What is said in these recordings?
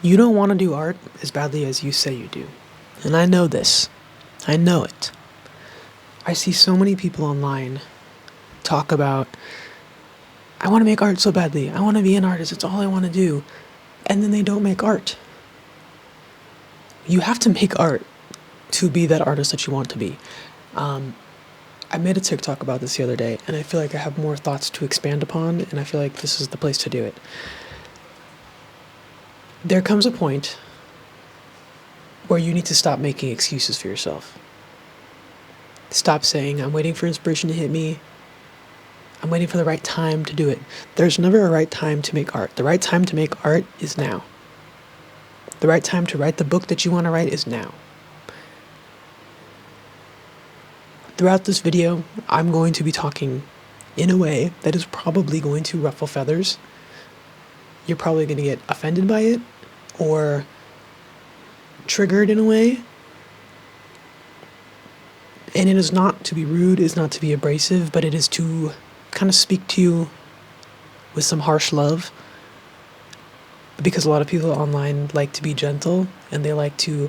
You don't want to do art as badly as you say you do. And I know this. I know it. I see so many people online talk about, I want to make art so badly. I want to be an artist. It's all I want to do. And then they don't make art. You have to make art to be that artist that you want to be. I made a TikTok about this the other day, and I feel like I have more thoughts to expand upon, and I feel like this is the place to do it. There comes a point where you need to stop making excuses for yourself. Stop saying, I'm waiting for inspiration to hit me. I'm waiting for the right time to do it. There's never a right time to make art. The right time to make art is now. The right time to write the book that you want to write is now. Throughout this video, I'm going to be talking in a way that is probably going to ruffle feathers. You're probably going to get offended by it or triggered in a way. And it is not to be rude, it is not to be abrasive, but it is to kind of speak to you with some harsh love. Because a lot of people online like to be gentle and they like to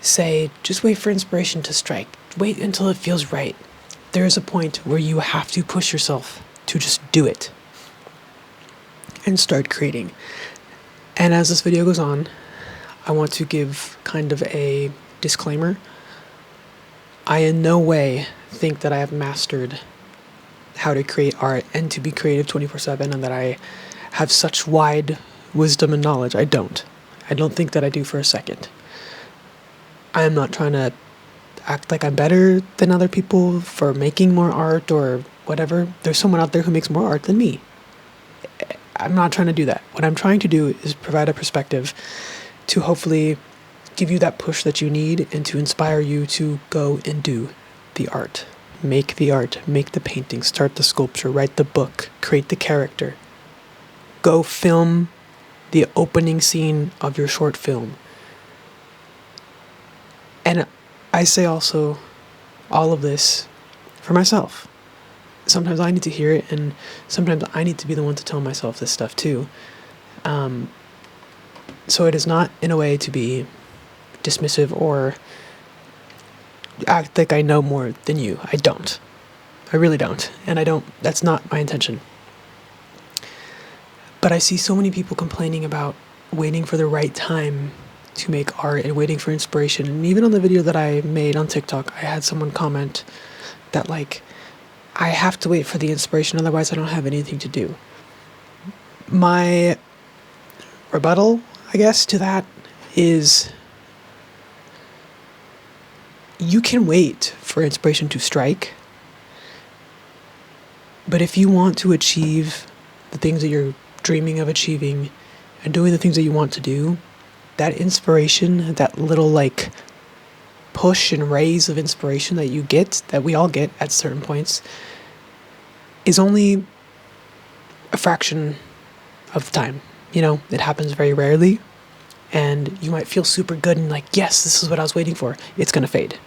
say, just wait for inspiration to strike. Wait until it feels right. There is a point where you have to push yourself to just do it and start creating. And as this video goes on, I want to give kind of a disclaimer. I in no way think that I have mastered how to create art and to be creative 24/7 and that I have such wide wisdom and knowledge. I don't think that I do for a second. I am not trying to act like I'm better than other people for making more art or whatever. There's someone out there who makes more art than me. I'm not trying to do that. What I'm trying to do is provide a perspective to hopefully give you that push that you need and to inspire you to go and do the art. Make the art, make the painting, start the sculpture, write the book, create the character. Go film the opening scene of your short film. And I say also all of this for myself. Sometimes I need to hear it, and sometimes I need to be the one to tell myself this stuff too. So it is not in a way to be dismissive or act like I know more than you. I don't. I really don't. And that's not my intention. But I see so many people complaining about waiting for the right time to make art and waiting for inspiration. And even on the video that I made on TikTok, I had someone comment that I have to wait for the inspiration, otherwise I don't have anything to do. My rebuttal, I guess, to that is you can wait for inspiration to strike, but if you want to achieve the things that you're dreaming of achieving and doing the things that you want to do, that inspiration, that little push and raise of inspiration that you get, that we all get at certain points, is only a fraction of the time. It happens very rarely, and you might feel super good and yes, this is what I was waiting for. It's gonna fade.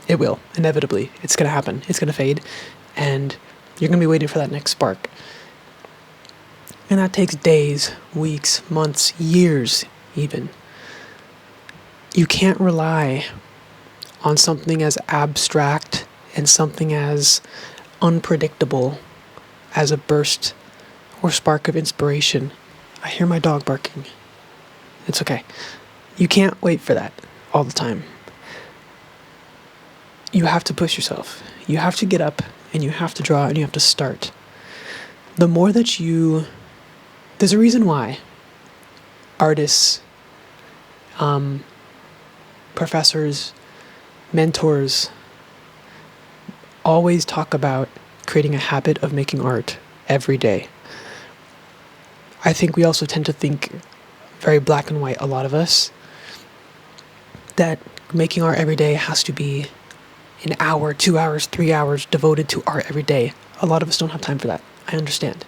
It will, inevitably. It's gonna happen. It's gonna fade, and you're gonna be waiting for that next spark. And that takes days, weeks, months, years even. You can't rely on something as abstract and something as unpredictable as a burst or spark of inspiration. I hear my dog barking. It's okay. You can't wait for that all the time. You have to push yourself. You have to get up and you have to draw and you have to start. The more that there's a reason why artists, professors, mentors always talk about creating a habit of making art every day. I think we also tend to think very black and white, a lot of us, that making art every day has to be an hour, 2 hours, 3 hours devoted to art every day. A lot of us don't have time for that. I understand.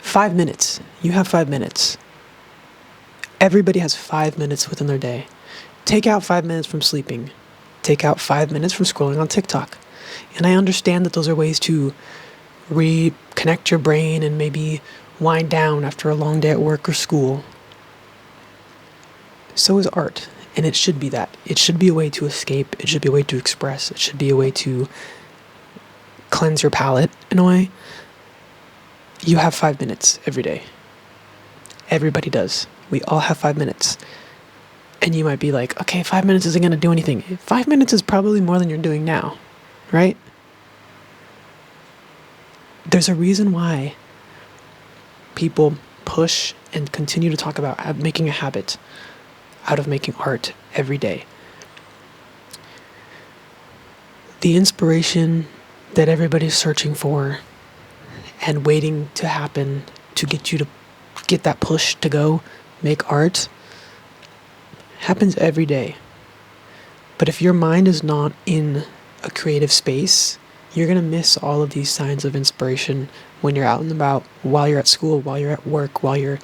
5 minutes. You have 5 minutes. Everybody has 5 minutes within their day. Take out 5 minutes from sleeping. Take out 5 minutes from scrolling on TikTok. And I understand that those are ways to reconnect your brain and maybe wind down after a long day at work or school. So is art. And it should be that. It should be a way to escape. It should be a way to express. It should be a way to cleanse your palate in a way. You have 5 minutes every day. Everybody does. We all have 5 minutes. And you might be like, okay, 5 minutes isn't going to do anything. 5 minutes is probably more than you're doing now, right? There's a reason why people push and continue to talk about making a habit out of making art every day. The inspiration that everybody's searching for and waiting to happen to get you to get that push to go make art happens every day. But if your mind is not in a creative space, you're going to miss all of these signs of inspiration when you're out and about, while you're at school, while you're at work, while you're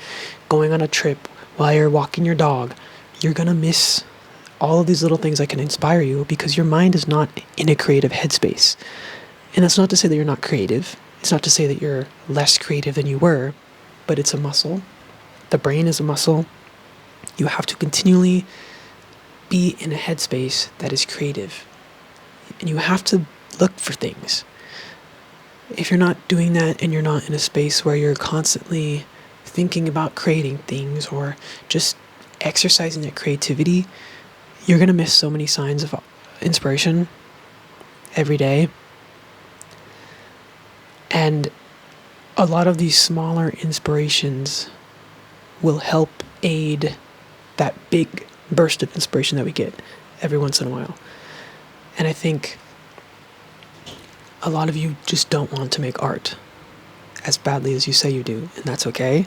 going on a trip, while you're walking your dog. You're going to miss all of these little things that can inspire you because your mind is not in a creative headspace. And that's not to say that you're not creative. It's not to say that you're less creative than you were, but it's a muscle. The brain is a muscle. You have to continually be in a headspace that is creative. And you have to look for things. If you're not doing that and you're not in a space where you're constantly thinking about creating things or just exercising that creativity, you're going to miss so many signs of inspiration every day. And a lot of these smaller inspirations will help aid that big burst of inspiration that we get every once in a while. And I think a lot of you just don't want to make art as badly as you say you do, and that's okay.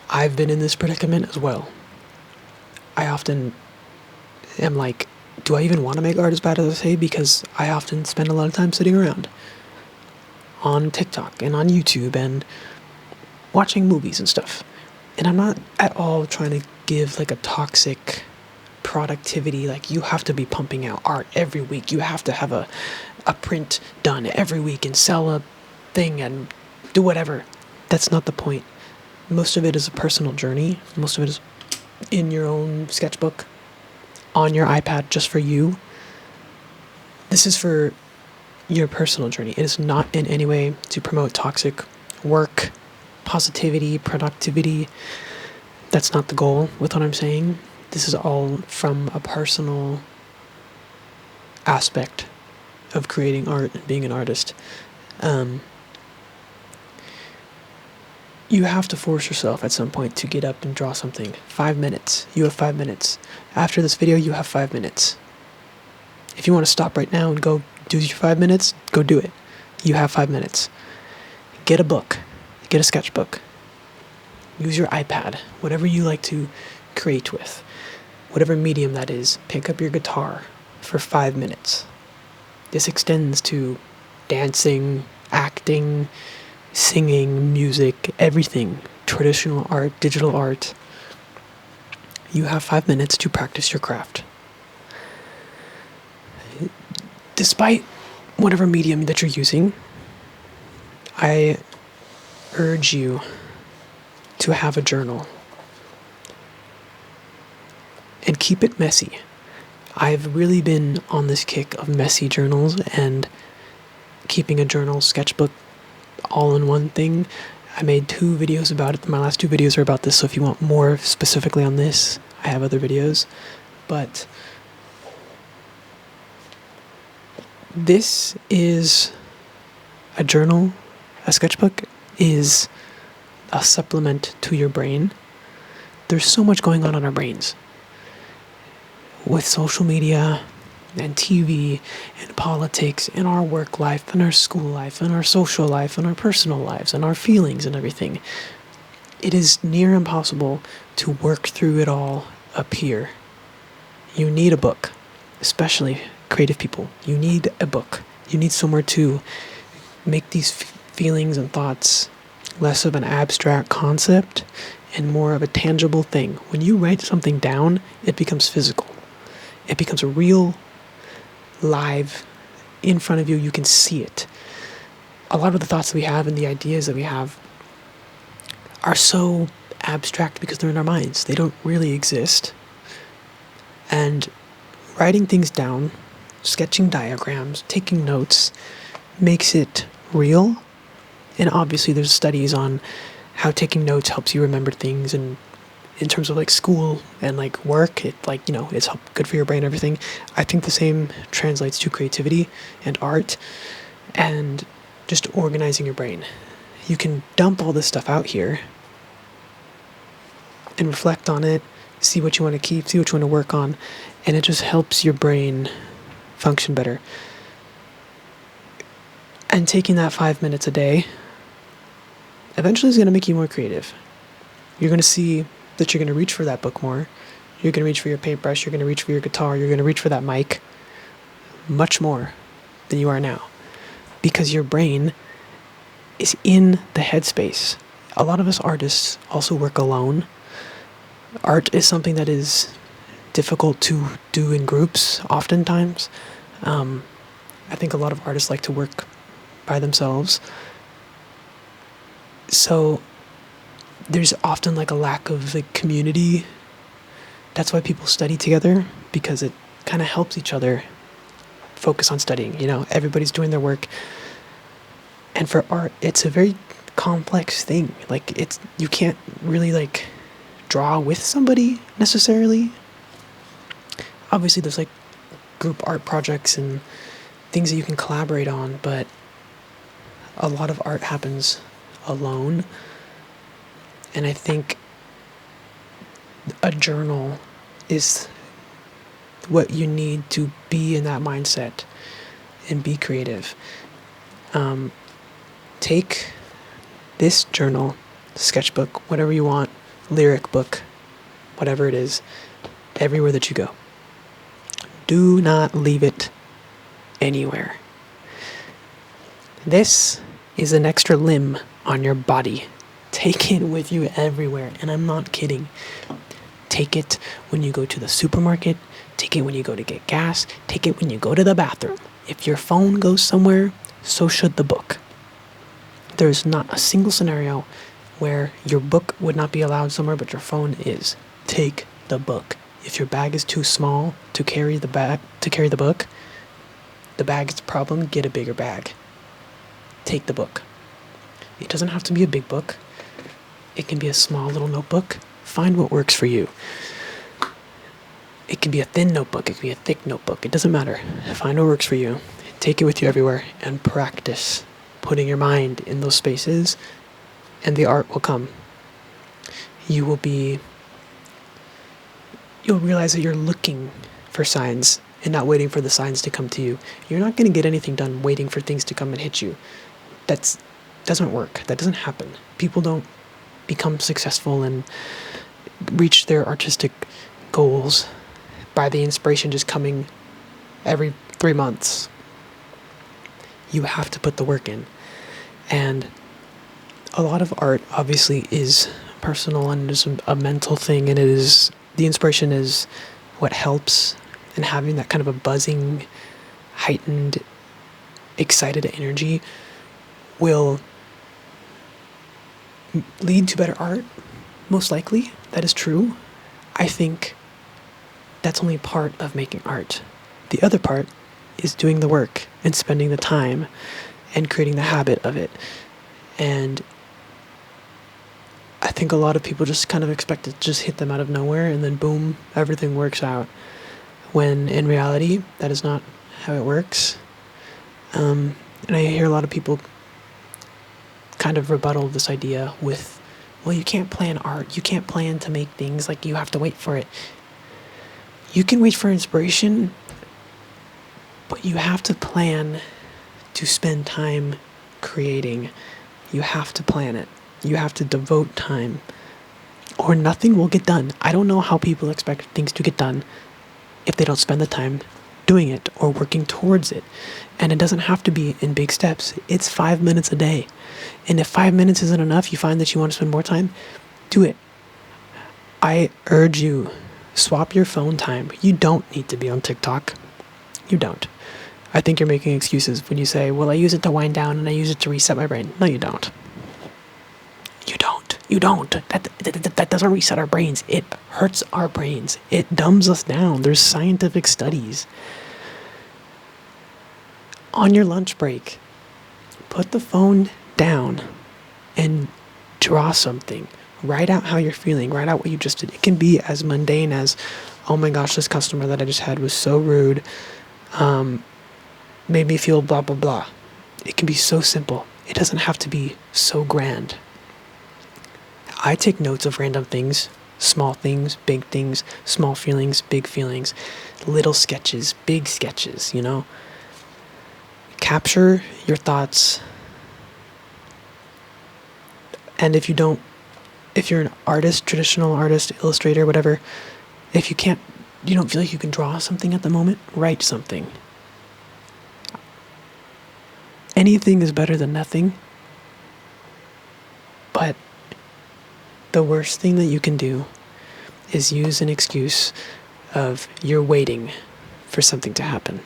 I've been in this predicament as well. I often am like, do I even want to make art as bad as I say? Because I often spend a lot of time sitting around on TikTok and on YouTube and watching movies and stuff. And I'm not at all trying to give like a toxic productivity, like you have to be pumping out art every week. You have to have a print done every week and sell a thing and do whatever. That's not the point. Most of it is a personal journey. Most of it is in your own sketchbook, on your iPad, just for you. This is for your personal journey. It is not in any way to promote toxic work, positivity, productivity. That's not the goal with what I'm saying. This is all from a personal aspect of creating art and being an artist. You have to force yourself at some point to get up and draw something. 5 minutes. You have 5 minutes. After this video, you have 5 minutes. If you want to stop right now and go do your 5 minutes, go do it. You have 5 minutes. Get a book. Get a sketchbook. Use your iPad. Whatever you like to create with. Whatever medium that is. Pick up your guitar for 5 minutes. This extends to dancing, acting, singing, music, everything. Traditional art, digital art. You have 5 minutes to practice your craft. Despite whatever medium that you're using, I urge you to have a journal and keep it messy. I've really been on this kick of messy journals and keeping a journal sketchbook all in one thing. I made 2 videos about it. My last 2 videos are about this, so if you want more specifically on this, I have other videos. But this is a journal. A sketchbook is a supplement to your brain. There's so much going on in our brains with social media and TV and politics and our work life and our school life and our social life and our personal lives and our feelings and everything. It is near impossible to work through it all up here. You need a book, especially creative people. You need a book. You need somewhere to make these feelings and thoughts less of an abstract concept and more of a tangible thing. When you write something down, it becomes physical. It becomes a real, live, in front of you. You can see it. A lot of the thoughts that we have and the ideas that we have are so abstract because they're in our minds. They don't really exist. And writing things down, sketching diagrams, taking notes makes it real. And obviously there's studies on how taking notes helps you remember things, and in terms of like school and like work, it like, it's good for your brain and everything. I think the same translates to creativity and art and just organizing your brain. You can dump all this stuff out here and reflect on it, see what you want to keep, see what you want to work on, and it just helps your brain function better. And taking that 5 minutes a day eventually is going to make you more creative. You're going to see that you're going to reach for that book more. You're going to reach for your paintbrush. You're going to reach for your guitar. You're going to reach for that mic much more than you are now, because your brain is in the headspace. A lot of us artists also work alone. Art is something that is difficult to do in groups oftentimes. I think a lot of artists like to work by themselves. So there's often like a lack of like community. That's why people study together, because it kind of helps each other focus on studying. Everybody's doing their work. And for art, it's a very complex thing. Like, you can't really like draw with somebody necessarily. Obviously there's like group art projects and things that you can collaborate on, but a lot of art happens alone. And I think a journal is what you need to be in that mindset and be creative. Take this journal, sketchbook, whatever you want, lyric book, whatever it is, everywhere that you go. Do not leave it anywhere. This is an extra limb on your body. Take it with you everywhere, and I'm not kidding. Take it when you go to the supermarket. Take it when you go to get gas. Take it when you go to the bathroom. If your phone goes somewhere, so should the book. There's not a single scenario where your book would not be allowed somewhere, but your phone is. Take the book. If your bag is too small to carry the book, the bag is the problem. Get a bigger bag. Take the book. It doesn't have to be a big book. It can be a small little notebook. Find what works for you. It can be a thin notebook. It can be a thick notebook. It doesn't matter. Find what works for you. Take it with you everywhere and practice putting your mind in those spaces, and the art will come. You'll realize that you're looking for signs and not waiting for the signs to come to you. You're not going to get anything done waiting for things to come and hit you. That doesn't work. That doesn't happen. People don't become successful and reach their artistic goals by the inspiration just coming every 3 months. You have to put the work in. And a lot of art obviously is personal and is a mental thing, and the inspiration is what helps, and having that kind of a buzzing, heightened, excited energy will lead to better art, most likely. That is true. I think that's only part of making art. The other part is doing the work and spending the time and creating the habit of it. And I think a lot of people just kind of expect it to just hit them out of nowhere and then boom, everything works out. When in reality, that is not how it works. And I hear a lot of people kind of rebuttal this idea with, well, you can't plan art. You can't plan to make things, like you have to wait for it. You can wait for inspiration, but you have to plan to spend time creating. You have to plan it. You have to devote time, or nothing will get done. I don't know how people expect things to get done if they don't spend the time doing it or working towards it. And it doesn't have to be in big steps. It's 5 minutes a day. And if 5 minutes isn't enough, you find that you want to spend more time, do it. I urge you, swap your phone time. You don't need to be on TikTok. You don't. I think you're making excuses when you say, well, I use it to wind down and I use it to reset my brain. No, you don't. You don't. You don't. That doesn't reset our brains. It hurts our brains. It dumbs us down. There's scientific studies. On your lunch break, put the phone down and draw something. Write out how you're feeling. Write out what you just did. It can be as mundane as, oh my gosh, this customer that I just had was so rude. Made me feel blah, blah, blah. It can be so simple. It doesn't have to be so grand. I take notes of random things, small things, big things, small feelings, big feelings, little sketches, big sketches, you know? Capture your thoughts. And if you're an artist, traditional artist, illustrator, whatever, if you don't feel like you can draw something at the moment, write something. Anything is better than nothing. But the worst thing that you can do is use an excuse of you're waiting for something to happen.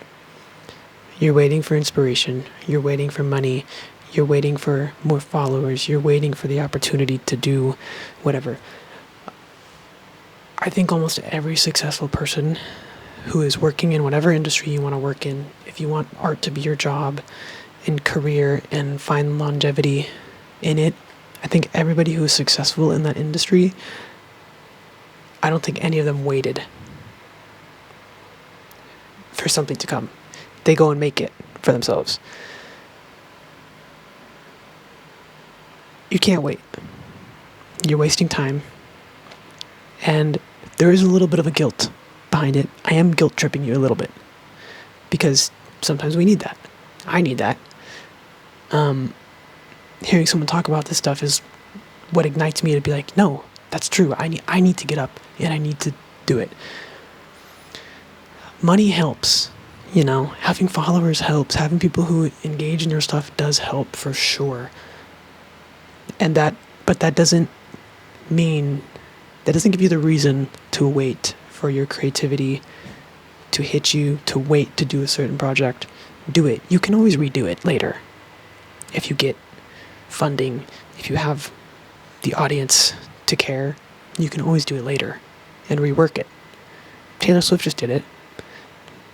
You're waiting for inspiration. You're waiting for money. You're waiting for more followers. You're waiting for the opportunity to do whatever. I think almost every successful person who is working in whatever industry you want to work in, if you want art to be your job and career and find longevity in it, I think everybody who is successful in that industry, I don't think any of them waited for something to come. They go and make it for themselves. You can't wait. You're wasting time. And there is a little bit of a guilt behind it. I am guilt tripping you a little bit. Because sometimes we need that. I need that. Hearing someone talk about this stuff is what ignites me to be like, no, that's true. I need to get up and I need to do it. Money helps, you know, having followers helps, having people who engage in your stuff does help for sure. But that doesn't give you the reason to wait for your creativity to hit you, to wait to do a certain project. Do it. You can always redo it later. If you get funding, if you have the audience to care, you can always do it later and rework it. Taylor Swift just did it.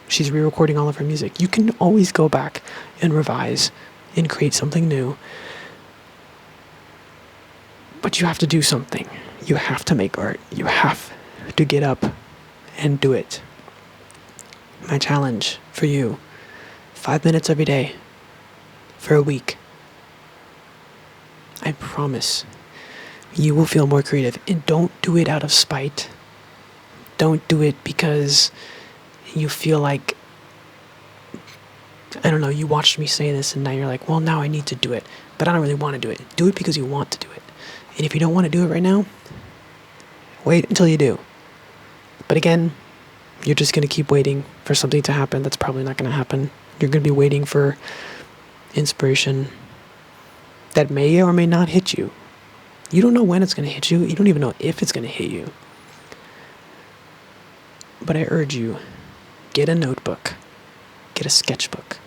She's re-recording all of her music. You can always go back and revise and create something new. But you have to do something. You have to make art. You have to get up and do it. My challenge for you, 5 minutes every day for a week. I promise you will feel more creative. And don't do it out of spite. Don't do it because you feel like, I don't know, you watched me say this and now you're like, well, now I need to do it. But I don't really want to do it. Do it because you want to do it. And if you don't want to do it right now, wait until you do. But again, you're just going to keep waiting for something to happen that's probably not going to happen. You're going to be waiting for inspiration that may or may not hit you. You don't know when it's going to hit you. You don't even know if it's going to hit you. But I urge you, get a notebook, get a sketchbook,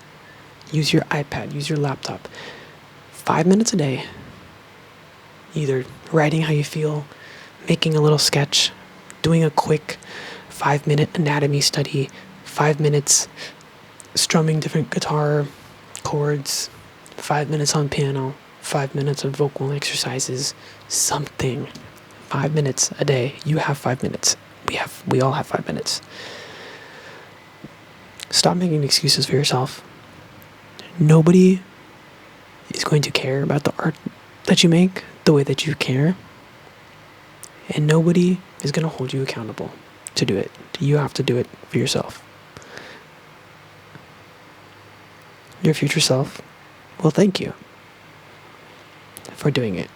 use your iPad, use your laptop. 5 minutes a day, either writing how you feel, making a little sketch, doing a quick 5-minute anatomy study, 5 minutes strumming different guitar chords, 5 minutes on piano, 5 minutes of vocal exercises, something. 5 minutes a day. You have 5 minutes. We all have 5 minutes. Stop making excuses for yourself. Nobody is going to care about the art that you make the way that you care. And nobody is going to hold you accountable to do it. You have to do it for yourself. Your future self will thank you for doing it.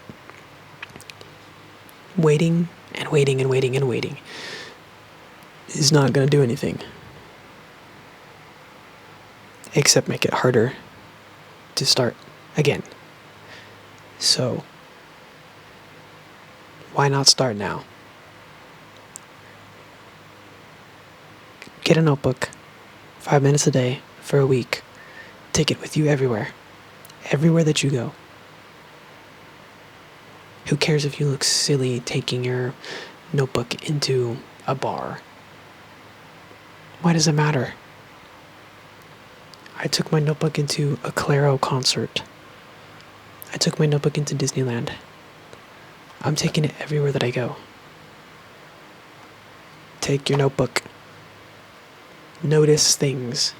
Waiting and waiting and waiting and waiting is not going to do anything except make it harder to start again. So, why not start now? Get a notebook, 5 minutes a day for a week. Take it with you everywhere. Everywhere that you go. Who cares if you look silly taking your notebook into a bar? Why does it matter? I took my notebook into a Clairo concert. I took my notebook into Disneyland. I'm taking it everywhere that I go. Take your notebook. Notice things.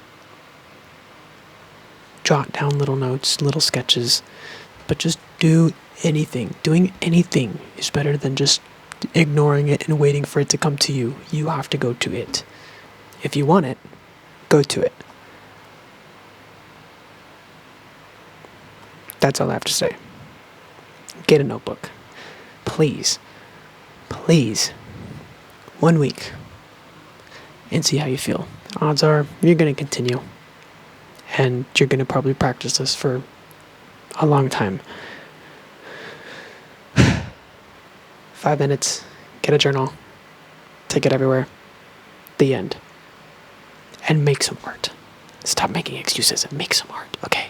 Jot down little notes, little sketches. But just do anything. Doing anything is better than just ignoring it and waiting for it to come to you. You have to go to it. If you want it, go to it. That's all I have to say. Get a notebook. Please. Please. 1 week. And see how you feel. Odds are you're going to continue. And you're going to probably practice this for a long time. 5 minutes. Get a journal. Take it everywhere. The end. And make some art. Stop making excuses and make some art. Okay.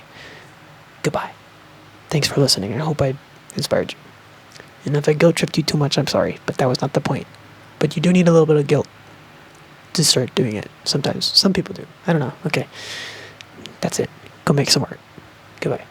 Goodbye. Thanks for listening. I hope I inspired you. And if I guilt tripped you too much, I'm sorry. But that was not the point. But you do need a little bit of guilt to start doing it sometimes. Some people do. I don't know. Okay. That's it. Go make some art. Goodbye.